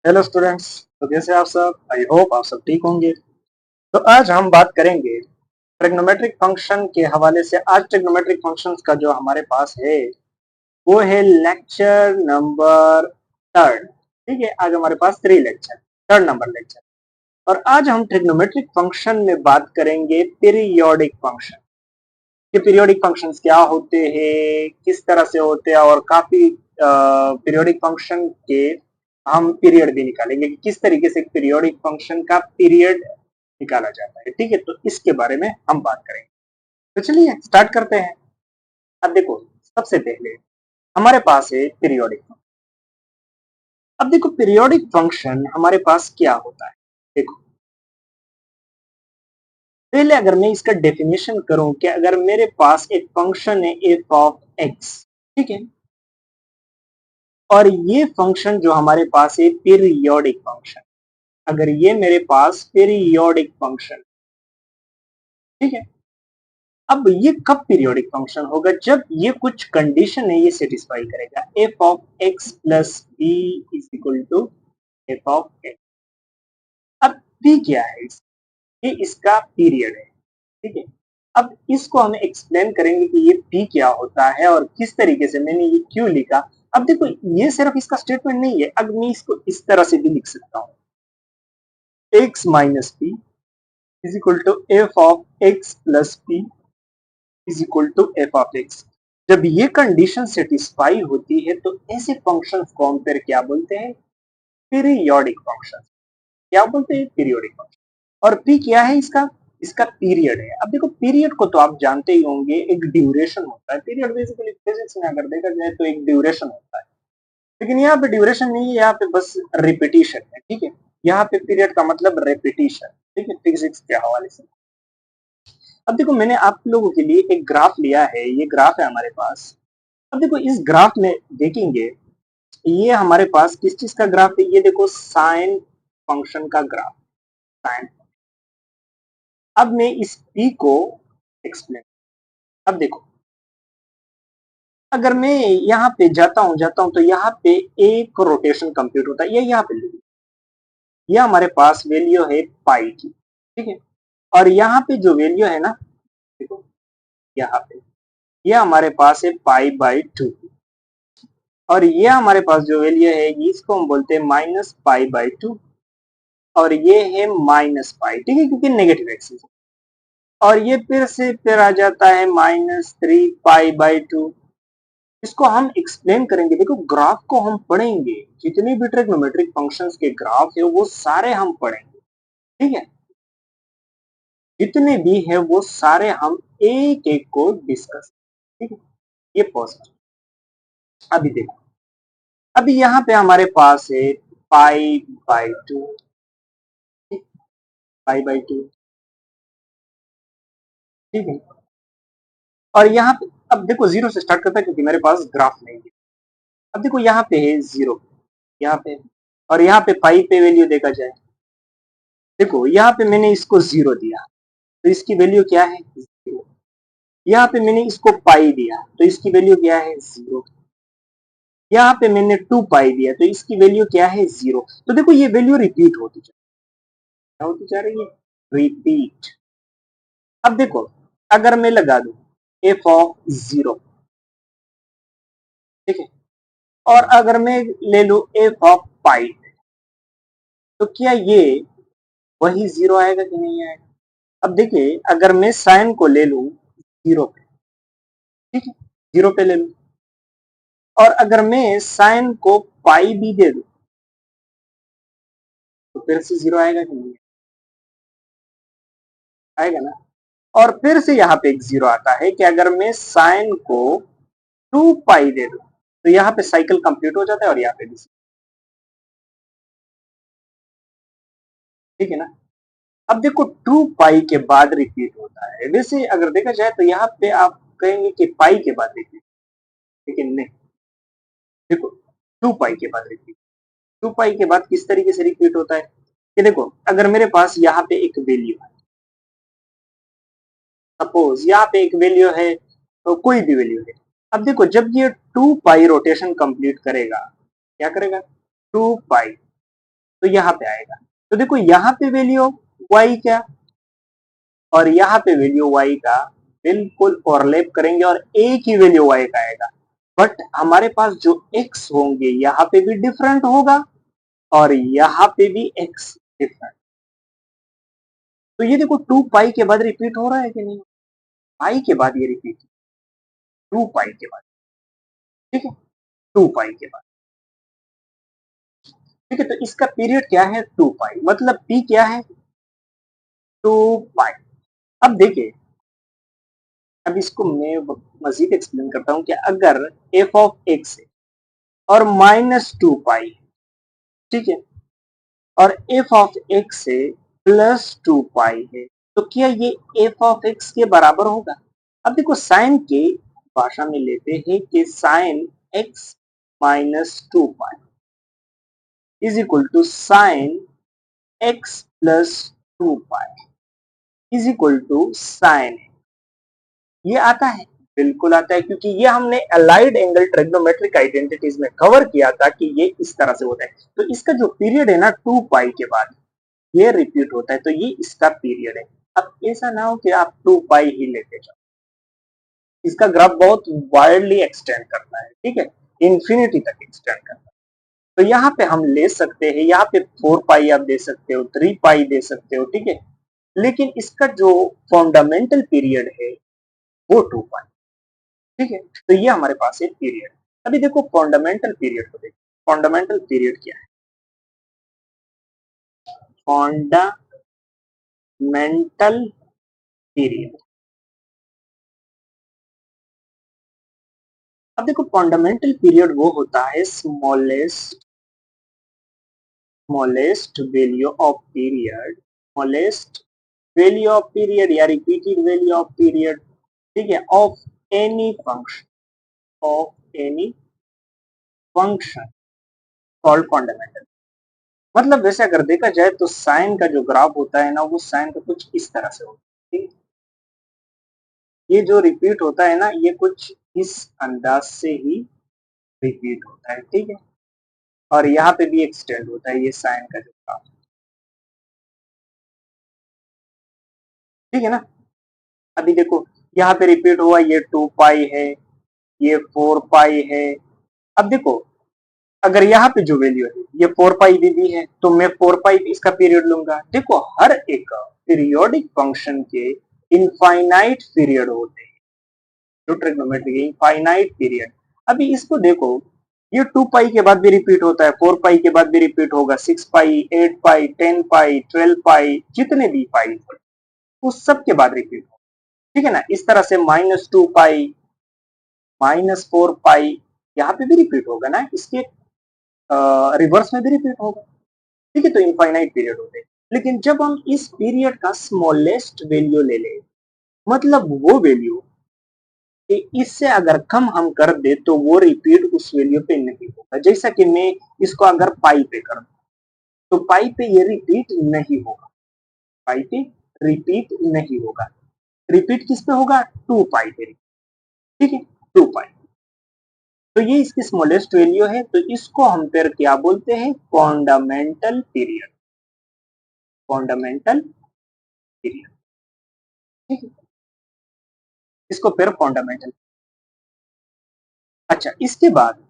Hello students. तो कैसे आप सब? आई होप आप सब ठीक होंगे। तो आज हम बात करेंगे ट्रिग्नोमेट्रिक फंक्शन के हवाले से। आज ट्रिग्नोमेट्रिक फंक्शंस का जो हमारे पास है वो है लेक्चर नंबर थर्ड। ठीक है, आज हमारे पास 3 लेक्चर, थर्ड नंबर लेक्चर। और आज हम ट्रिग्नोमेट्रिक फंक्शन में बात करेंगे पीरियोडिक फंक्शन कि पीरियोडिक फंक्शंस क्या होते हैं, किस तरह से होते हैं, और काफी पीरियोडिक फंक्शन के हम पीरियड भी निकालेंगे कि किस तरीके से पीरियोडिक फंक्शन का पीरियड निकाला जाता है। ठीक है, तो इसके बारे में हम बात करेंगे। तो चलिए स्टार्ट करते हैं। अब देखो, सबसे पहले हमारे पास है पीरियोडिक फंक्शन। अब देखो, पीरियोडिक फंक्शन हमारे पास क्या होता है। देखो, पहले अगर मैं इसका डेफिनेशन करूं कि अगर मेरे पास एक फंक्शन है एफ ऑफ एक्स, ठीक है, और ये फंक्शन जो हमारे पास है पीरियोडिक फंक्शन, अगर ये मेरे पास पीरियोडिक फंक्शन, ठीक है, अब ये कब पीरियोडिक फंक्शन होगा? जब ये कुछ कंडीशन है ये सेटिस्फाई करेगा। F of x plus b is equal to f of x. अब पी क्या है? ये इसका पीरियड है। ठीक है, अब इसको हम एक्सप्लेन करेंगे कि ये पी क्या होता है और किस तरीके से मैंने ये क्यों लिखा। अब देखो, ये सिर्फ इसका स्टेटमेंट नहीं है, अब मैं इसको इस तरह से भी लिख सकता हूँ, x minus p is equal to f of x plus p is equal to f of x. जब ये कंडीशन सेटिस्फाई होती है तो ऐसे फंक्शन को हम फिर क्या बोलते हैं? Periodic function. क्या बोलते हैं? Periodic function. और पी क्या है इसका? इसका पीरियड है। अब देखो, पीरियड को तो आप जानते ही होंगे, एक ड्यूरेशन होता है। पीरियड बेसिकली फिजिक्स में अगर देखा जाए तो एक ड्यूरेशन होता है, लेकिन यहाँ पे ड्यूरेशन नहीं है, यहाँ पे बस रिपीटिशन है। ठीक है, यहाँ पे पीरियड का मतलब रिपीटिशन। ठीक है, फिजिक्स के हवाले से। अब देखो, मैंने आप लोगों के लिए एक ग्राफ लिया है, ये ग्राफ है हमारे पास। अब देखो, इस ग्राफ में देखेंगे, ये हमारे पास किस चीज का ग्राफ है? ये देखो, साइन फंक्शन का ग्राफ, साइन। अब मैं इस पी को एक्सप्लेन, अब देखो, अगर मैं यहाँ पे जाता हूं तो यहाँ पे एक रोटेशन कंप्लीट होता है। ये यहाँ पे लिखिए, ये हमारे पास वैल्यू है पाई की। ठीक है, और यहाँ पे जो वैल्यू है ना, देखो यहाँ पे, ये हमारे पास है पाई बाई 2। और ये हमारे पास जो वैल्यू है इसको हम बोलते हैं माइनस पाई बाई 2। और ये है माइनस पाई, ठीक है, क्योंकि नेगेटिव एक्सिस। और ये फिर आ जाता है माइनस 3 पाई बाई 2। इसको हम एक्सप्लेन करेंगे। देखो, ग्राफ को हम पढ़ेंगे, जितनी भी ट्रिग्नोमेट्रिक फंक्शंस के ग्राफ है वो सारे हम पढ़ेंगे। ठीक है, जितने भी है वो सारे हम एक एक को डिस्कस। ठीक है, ये पॉसिबल। अभी देखो, अभी यहाँ पे हमारे पास है पाई बाई 2, पाई बाई 2। ठीक है, और यहाँ पे अब देखो, जीरो से स्टार्ट करता है क्योंकि मेरे पास ग्राफ नहीं है। अब देखो, यहाँ पे है जीरो, यहाँ पे, और यहाँ पे पाई पे वैल्यू देखा जाए, देखो यहाँ पे मैंने इसको जीरो दिया तो इसकी वैल्यू क्या है? जीरो। यहाँ पे मैंने इसको पाई दिया तो इसकी वैल्यू क्या है? जीरो। यहाँ पे मैंने 2 पाई दिया तो इसकी वैल्यू क्या है? जीरो। तो देखो, ये वैल्यू रिपीट होती क्या होती जा रही है? रिपीट। अब देखो, अगर मैं लगा दूं एफ ऑफ जीरो, ठीक है, और अगर मैं ले लू एफ ऑफ पाई, तो क्या ये वही जीरो आएगा कि नहीं आएगा? अब देखिए, अगर मैं साइन को ले लू जीरो पे, ठीक है, जीरो पे ले लू, और अगर मैं साइन को पाई भी दे दूं तो फिर से जीरो आएगा कि नहीं आएगा? ना। और फिर से यहाँ पे एक जीरो आता है कि अगर मैं साइन को 2 पाई दे दूं तो यहाँ पे साइकिल कंप्लीट हो जाता है और यहाँ पे भी। ठीक है ना। अब देखो, 2 पाई के बाद रिपीट होता है। वैसे अगर देखा जाए तो यहाँ पे आप कहेंगे कि पाई के बाद रिपीट, लेकिन नहीं। देखो, 2 पाई के बाद रिपीट, 2 पाई के बाद किस तरीके से रिपीट होता है कि देखो, अगर मेरे पास यहाँ पे एक वैल्यू है, सपोज यहाँ पे एक वैल्यू है, तो कोई भी वैल्यू है। अब देखो, जब ये 2 पाई रोटेशन कंप्लीट करेगा, क्या करेगा? 2 पाई, तो यहाँ पे आएगा। तो देखो यहाँ पे वैल्यू y क्या और यहाँ पे वैल्यू y का बिल्कुल ओवरलैप करेंगे और एक ही वैल्यू y का आएगा। बट हमारे पास जो x होंगे यहाँ पे भी डिफरेंट होगा और यहाँ पे भी x डिफरेंट। तो ये देखो 2 पाई के बाद रिपीट हो रहा है कि नहीं, पाई के बाद ये रिपीट, 2 पाई के बाद, ठीक है, 2 पाई के बाद, ठीक है। तो इसका पीरियड क्या है 2 पाई, मतलब p क्या है 2 पाई। अब देखिए, अब इसको मैं मजीद एक्सप्लेन करता हूं कि अगर f ऑफ x है और -2 पाई, ठीक है, और f ऑफ x है +2 पाई है, तो क्या ये f ऑफ x के बराबर होगा? अब देखो साइन के भाषा में लेते हैं कि sine x -2 pi is equal to sine x +2 pi is equal to sine. ये आता है, बिल्कुल आता है, क्योंकि ये हमने अलाइड एंगल ट्रिग्नोमेट्रिक आइडेंटिटीज में कवर किया था कि ये इस तरह से होता है। तो इसका जो पीरियड है ना 2 पाई के बाद ये रिपीट होता है, तो ये इसका पीरियड है। अब ऐसा ना हो कि आप 2 पाई ही लेते जाओ, इसका ग्राफ बहुत वाइडली एक्सटेंड करता है, ठीक है, इंफिनिटी तक एक्सटेंड करता है। तो यहाँ पे हम ले सकते हैं, यहाँ पे 4 पाई आप दे सकते हो, 3 पाई दे सकते हो, ठीक है, लेकिन इसका जो फंडामेंटल पीरियड है वो 2 पाई, ठीक है। तो ये हमारे पास एक पीरियड। अभी देखो फंडामेंटल पीरियड को देखो, फंडामेंटल पीरियड क्या है, फंडामेंटल पीरियड। अब देखो फंडामेंटल पीरियड वो होता है smallest value of period, smallest value of period या रिपीटेड वैल्यू ऑफ पीरियड, ठीक है, of any function, of any function called fundamental. मतलब वैसे अगर देखा जाए तो साइन का जो ग्राफ होता है ना, वो साइन का कुछ इस तरह से होता है, ठीक? ये जो रिपीट होता है ना, ये कुछ इस अंदाज से ही रिपीट होता है, ठीक है, और यहाँ पे भी एक्सटेंड होता है ये साइन का जो ग्राफ, ठीक है ना। अभी देखो यहाँ पे रिपीट हुआ, ये 2 पाई है, ये 4 पाई है। अब देखो अगर यहाँ पे जो वैल्यू है ये 4 पाई भी दी है, तो मैं 4 पाई इसका पीरियड लूंगा। देखो हर एक पीरियोडिक फंक्शन के इनफाइनाइट पीरियड होते हैं, जो ट्रिग्नोमेट्री के इनफाइनाइट पीरियड। अभी इसको देखो, ये 2 पाई के बाद भी रिपीट होता है, 4 पाई के बाद भी रिपीट होगा, 6 पाई, 8 पाई, 10 पाई, 12 पाई, जितने भी पाई उस सब के बाद रिपीट होगा, ठीक है ना। इस तरह से -2 पाई, -4 पाई, यहाँ पे भी रिपीट होगा ना, इसके रिवर्स में भी रिपीट होगा, ठीक है। तो इनफाइनाइट पीरियड होते हैं, लेकिन जब हम इस पीरियड का स्मॉलेस्ट वैल्यू ले लें, मतलब वो वैल्यू कि इससे अगर कम हम कर दे तो वो रिपीट उस वैल्यू पे नहीं होगा। जैसा कि मैं इसको अगर पाई पे कर दूं, तो पाई पे ये रिपीट नहीं होगा, पाई पे रिपीट नहीं होगा। रिपीट किस पे होगा 2 पाई पे, ठीक है, 2 पाई। तो ये इसकी स्मॉलेस्ट वैल्यू है, तो इसको हम फिर क्या बोलते हैं, फंडामेंटल पीरियड, फंडामेंटल पीरियड, ठीक है, इसको फिर फंडामेंटल। अच्छा, इसके बाद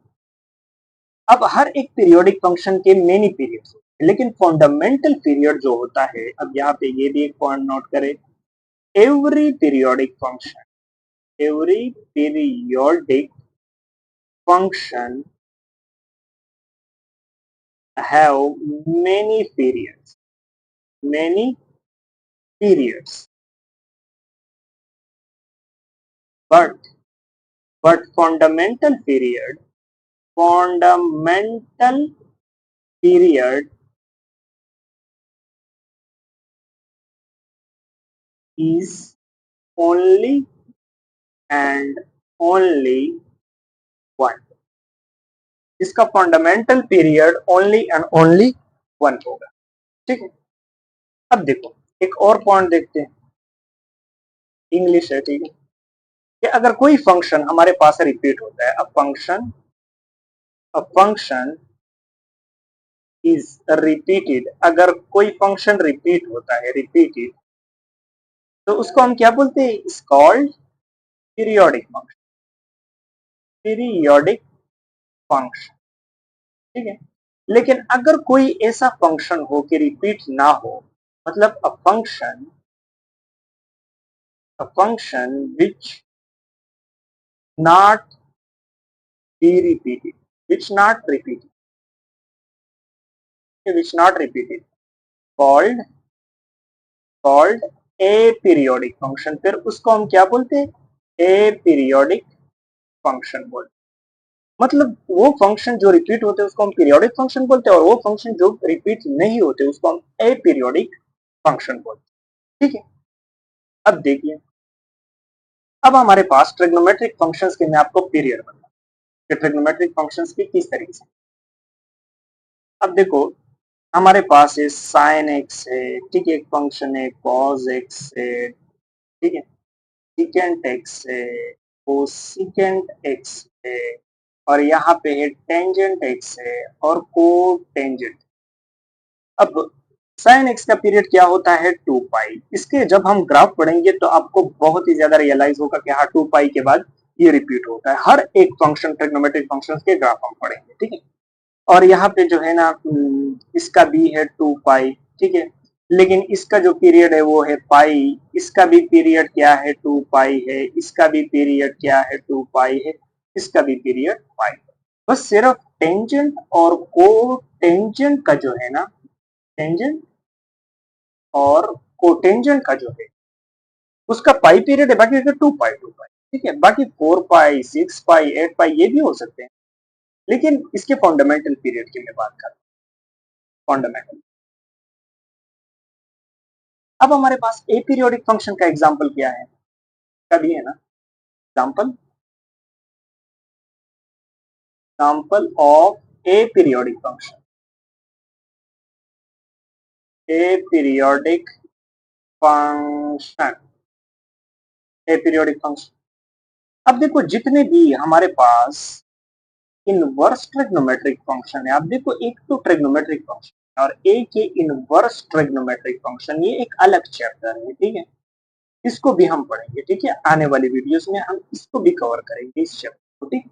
अब हर एक पीरियोडिक फंक्शन के मेनी पीरियड्स होते हैं, लेकिन फंडामेंटल पीरियड जो होता है, अब यहाँ पे ये भी एक पॉइंट नोट करें, every periodic function, every periodic function have many periods, many periods, but fundamental period, fundamental period is only and only one. इसका fundamental period only and only 1 होगा, ठीक है। अब देखो एक और पॉइंट देखते हैं, इंग्लिश है, ठीक है, कि अगर कोई फंक्शन हमारे पास रिपीट होता है, अ फंक्शन इज रिपीटेड, अगर कोई फंक्शन रिपीट होता है, रिपीटेड, तो उसको हम क्या बोलते हैं? Is called periodic function, periodic function. ठीक है, लेकिन अगर कोई ऐसा फंक्शन हो कि रिपीट ना हो, मतलब a function which not be repeated, which not repeated, which not repeated, called called a periodic function. फिर उसको हम क्या बोलते हैं? ए पीरियोडिक फंक्शन बोलते हैं। मतलब वो फंक्शन जो रिपीट होते हैं उसको हम पीरियोडिक फंक्शन बोलते हैं, और वो फंक्शन जो रिपीट नहीं होते उसको हम ए पीरियोडिक फंक्शन बोलते हैं। ठीक है, अब देखिए, अब हमारे पास ट्रिग्नोमेट्रिक फंक्शंस के मैं आपको पीरियड बता, कि ट्रिग्नोमेट्रिक फंक्शंस की किस तरीके से। अब देखो, हमारे पास है साइन एक्स है, ठीक है, एक फंक्शन है कॉस एक्स है, ठीक है, सिकेंट एक्स है, कोसिकेंट एक्स है, और यहाँ पे है टेंजेंट एक्स है और को टेंजेंट। अब साइन एक्स का पीरियड क्या होता है? 2 पाई। इसके जब हम ग्राफ पढ़ेंगे तो आपको बहुत ही ज्यादा रियलाइज होगा कि हाँ 2 पाई के बाद ये रिपीट होता है। हर एक फंक्शन, ट्रिग्नोमेट्रिक फंक्शन के ग्राफ हम पढ़ेंगे, ठीक है। और यहाँ पे जो है ना, इसका भी है 2 पाई, ठीक है, लेकिन इसका जो पीरियड है वो है पाई, इसका भी पीरियड क्या है? 2 पाई है, इसका भी पीरियड क्या है? 2 पाई है, इसका भी पीरियड पाई। बस सिर्फ टेंजेंट और को टेंजेंट का जो है ना, टेंजेंट और कोटेंजेंट का जो है उसका पाई पीरियड है, बाकी 2 पाई, ठीक है। बाकी 4 पाई, 6 पाई, 8 पाई ये भी हो सकते हैं, लेकिन इसके फंडामेंटल पीरियड की मैं बात कर रहा हूँ, फंडामेंटल। अब हमारे पास ए पीरियोडिक फंक्शन का एग्जाम्पल क्या है? कभी है ना, example, example of A periodic function, A periodic function, A periodic function. अब देखो, जितने भी हमारे पास इनवर्स ट्रिग्नोमेट्रिक फंक्शन है, आप देखो, एक तो ट्रिग्नोमेट्रिक फंक्शन और एक है इनवर्स ट्रिग्नोमेट्रिक फंक्शन, ये एक अलग चैप्टर है, ठीक है, इसको भी हम पढ़ेंगे, ठीक है, आने वाली वीडियोस में हम इसको भी कवर करेंगे, इस चैप्टर को, ठीक।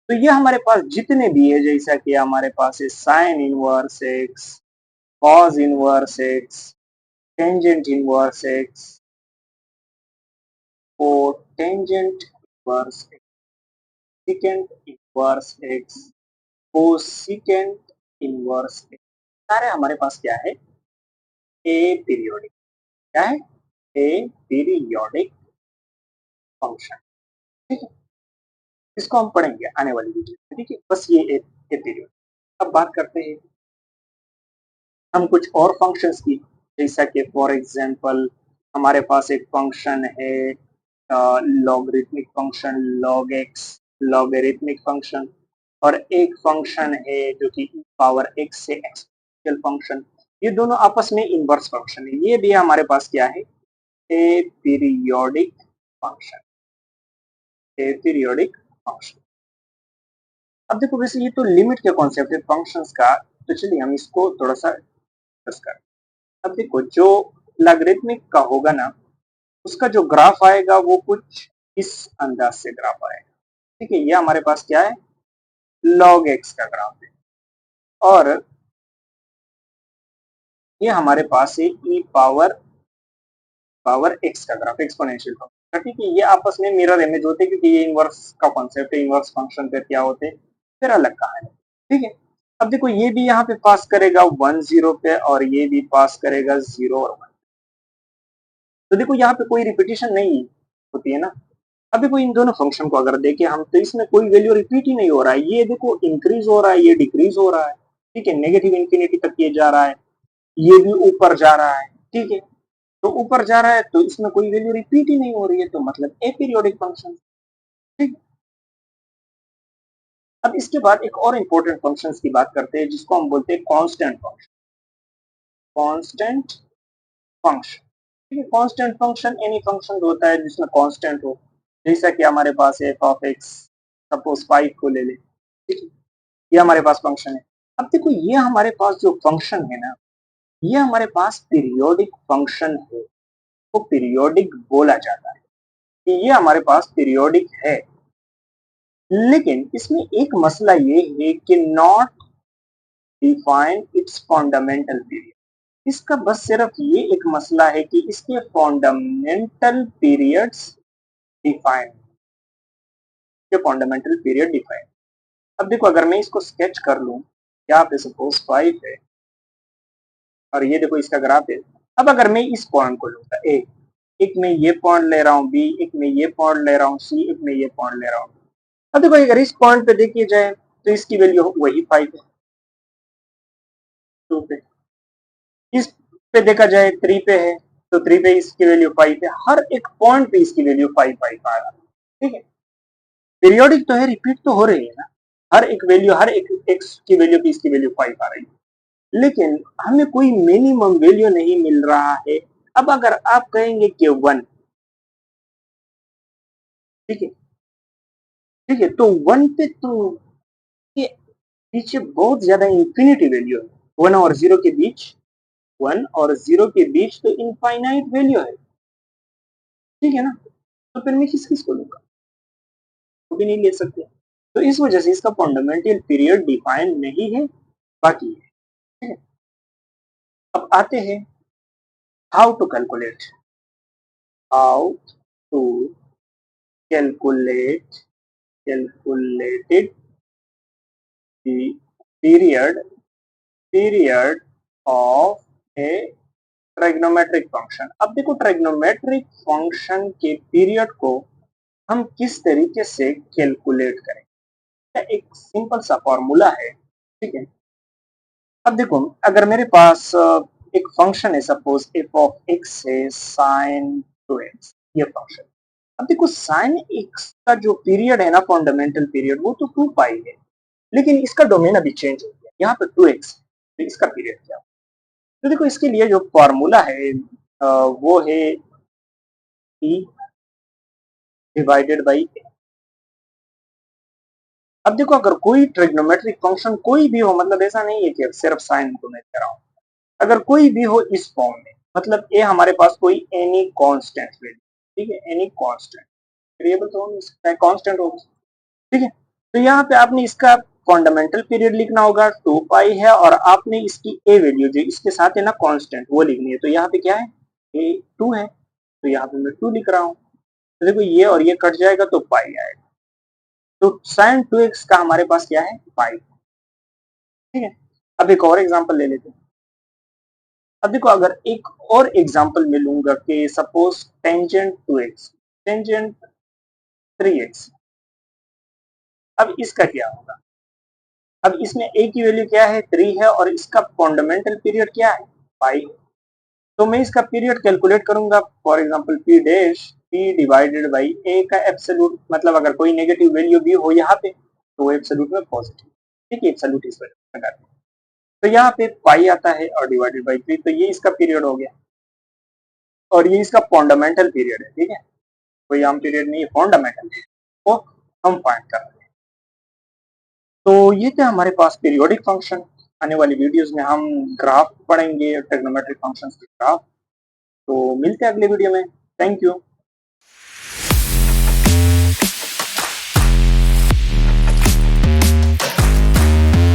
तो ये हमारे पास जितने भी है, जैसा कि हमारे पास है sine inverse x, cos inverse x, tangent inverse x, और tangent inverse x, secant inverse x, cosecant inverse x, सारे हमारे पास क्या है? ए पीरियोडिक, क्या है? ए पीरियोडिक फंक्शन, ठीक है, इसको हम पढ़ेंगे आने वाली वीडियो में, ठीक है। बस ये ए पीरियड। अब बात करते हैं हम कुछ और फंक्शंस की, जैसा कि फॉर एग्जांपल हमारे पास एक फंक्शन है logarithmic function, log x, logarithmic function, और एक फंक्शन है जो कि पावर एक्स से एक्सपोनेंशियल फंक्शन। ये दोनों आपस में इनवर्स फंक्शन है, ये भी हमारे पास क्या है? ए पीरियोडिक फंक्शन, ए पीरियोडिक फंक्शन। अब देखो, वैसे ये तो लिमिट के कॉन्सेप्ट है फंक्शंस का, तो चलिए हम इसको थोड़ा सा डिस्कस करें। अब देखो, जो लॉगरिथमिक का होगा ना, उसका जो ग्राफ आएगा वो कुछ इस अंदाज से ग्राफ आएगा, ठीक है। ये हमारे पास क्या है? लॉग एक्स का ग्राफ है, और ये हमारे पास है ई पावर एक्स का ग्राफ, एक्सपोनेंशियल फंक्शन, ठीक है। ये आपस में मिरर इमेज होते हैं, क्योंकि ये इनवर्स का कॉन्सेप्ट है, इनवर्स फंक्शन फिर क्या होते हैं, फिर अलग कहानी, ठीक है। अब देखो, ये भी यहाँ पे पास करेगा 1 0 पे, और ये भी पास करेगा 0 और 1। तो देखो, यहाँ पे कोई रिपीटिशन नहीं होती है ना। अभी कोई इन दोनों फंक्शन को अगर देखें हम, तो इसमें कोई वैल्यू रिपीट ही नहीं हो रहा है। ये देखो, इंक्रीज हो रहा है, ये डिक्रीज हो रहा है, ठीक है, नेगेटिव इंफिनिटी तक ये जा रहा है, ये भी ऊपर जा रहा है, ठीक है। तो ऊपर जा रहा है तो इसमें कोई वैल्यू रिपीट ही नहीं हो रही है, तो मतलब ए पीरियोडिक फंक्शन, ठीक। अब इसके बाद एक और इंपॉर्टेंट फंक्शन की बात करते हैं, जिसको हम बोलते हैं कांस्टेंट फंक्शन, कांस्टेंट फंक्शन, ठीक है। कांस्टेंट फंक्शन एनी फंक्शन होता है जिसमें कांस्टेंट हो, जैसा कि हमारे पास है एफ ऑफ एक्स, सपोज 5 को ले ले, ठीक है, ये हमारे पास फंक्शन है। अब देखो ये हमारे पास जो फंक्शन है ना, ये हमारे पास पीरियोडिक फंक्शन है, वो पीरियोडिक बोला जाता है कि ये हमारे पास पीरियोडिक है। लेकिन इसमें एक मसला ये है कि not define its fundamental period. इसका बस सिर्फ ये एक मसला है कि इसके फंडामेंटल पीरियड्स डिफाइन, के फंडामेंटल पीरियड डिफाइन। अब देखो अगर मैं इसको स्केच कर लूं, यहाँ पे सपोज 5 है और ये देखो इसका ग्राफ है। अब अगर मैं इस पॉइंट को लूंगा ए, एक में ये पॉइंट ले रहा हूँ बी, एक में ये पॉइंट ले रहा हूँ सी, एक में ये पॉइंट ले रहा हूँ। अब देखो अगर इस पॉइंट पे देखी जाए तो इसकी वैल्यू वही 5 है, 2 पे। इस पे देखा जाए 3 पे है तो 3 पे इसकी वैल्यू 5 है। हर एक पॉइंट पे इसकी वैल्यू 5 5 आ रहा है। ठीक है, पीरियोडिक तो है, रिपीट तो हो रही है ना, हर एक वैल्यू, हर एक एक्स की वैल्यू पे इसकी वैल्यू 5 आ रही है, लेकिन हमें कोई मिनिमम वैल्यू नहीं मिल रहा है। अब अगर आप कहेंगे कि 1, ठीक है, ठीक है, तो 1 पे तो ये पीछे बहुत ज्यादा इंफिनिटी वैल्यू है। 1 और 0 के बीच, 1 और 0 के बीच तो इनफाइनाइट वैल्यू है। ठीक है ना, तो फिर मैं किस किस को लूंगा, वो भी नहीं ले सकते। तो इस वजह से इसका फंडामेंटल पीरियड डिफाइन नहीं है, बाकी है। ठीक है, अब आते हैं how to calculate, how to calculate calculated period period of a trigonometric function. अब देखो ट्रिग्नोमेट्रिक फंक्शन के पीरियड को हम किस तरीके से कैलकुलेट करें, एक सिंपल सा फॉर्मूला है। ठीक है, अब देखो अगर मेरे पास एक फंक्शन है, सपोज एफ ऑफ एक्स है साइन 2x, ये फंक्शन। अब देखो साइन एक्स का जो पीरियड है ना, फंडामेंटल पीरियड, वो तो 2 पाई है, लेकिन इसका डोमेन अभी चेंज हो गया, यहाँ पे 2x, तो इसका पीरियड क्या। तो देखो इसके लिए जो फॉर्मूला है वो है e डिवाइडेड बाई। अब देखो अगर कोई ट्रिग्नोमेट्रिक फंक्शन कोई भी हो, मतलब ऐसा नहीं है कि सिर्फ साइन को मैं कह रहा हूँ, अगर कोई भी हो इस फॉर्म में, मतलब ए हमारे पास कोई एनी कांस्टेंट वैल्यू, ठीक है, एनी कांस्टेंट वेरिएबल तो हो सकता है, कांस्टेंट होगा। ठीक है, तो यहाँ पे आपने इसका फंडामेंटल पीरियड लिखना होगा, 2 पाई है, और आपने इसकी ए वैल्यू जो इसके साथ है ना कांस्टेंट, वो लिखनी है। तो यहाँ पे क्या है, ए 2 है, तो यहाँ पे मैं 2 लिख रहा हूँ। तो देखो ये और ये कट जाएगा तो पाई आएगा, तो साइन 2x का हमारे पास क्या है, पाई। ठीक है, अब एक और एग्जांपल ले लेते हैं। अब देखो अगर एक और एग्जांपल मैं लूंगा कि suppose tangent 2x, tangent 3x, अब इसका क्या होगा। अब इसमें a की वैल्यू क्या है, 3 है, और इसका फंडामेंटल पीरियड क्या है, पाई। तो मैं इसका पीरियड कैलकुलेट करूंगा, for example p dash p divided by a का एब्सोल्यूट, मतलब अगर कोई नेगेटिव वैल्यू भी हो यहाँ पे तो वो एब्सोल्यूट में पॉजिटिव। ठीक है, एब्सोल्यूट इस वजह से, तो यहाँ पे पाई आता है और डिवाइडेड बाई 3, तो ये इसका पीरियड हो गया, और ये इसका फंडामेंटल पीरियड है। ठीक है, कोई आम पीरियड नहीं है, फंडामेंटल वो हम फाइंड कर रहे हैं। तो ये थे हमारे पास पीरियोडिक फंक्शन। आने वाली वीडियोस में हम ग्राफ पढ़ेंगे, ट्रिग्नोमेट्रिक फंक्शंस के ग्राफ। तो मिलते हैं अगले वीडियो में। Thank you.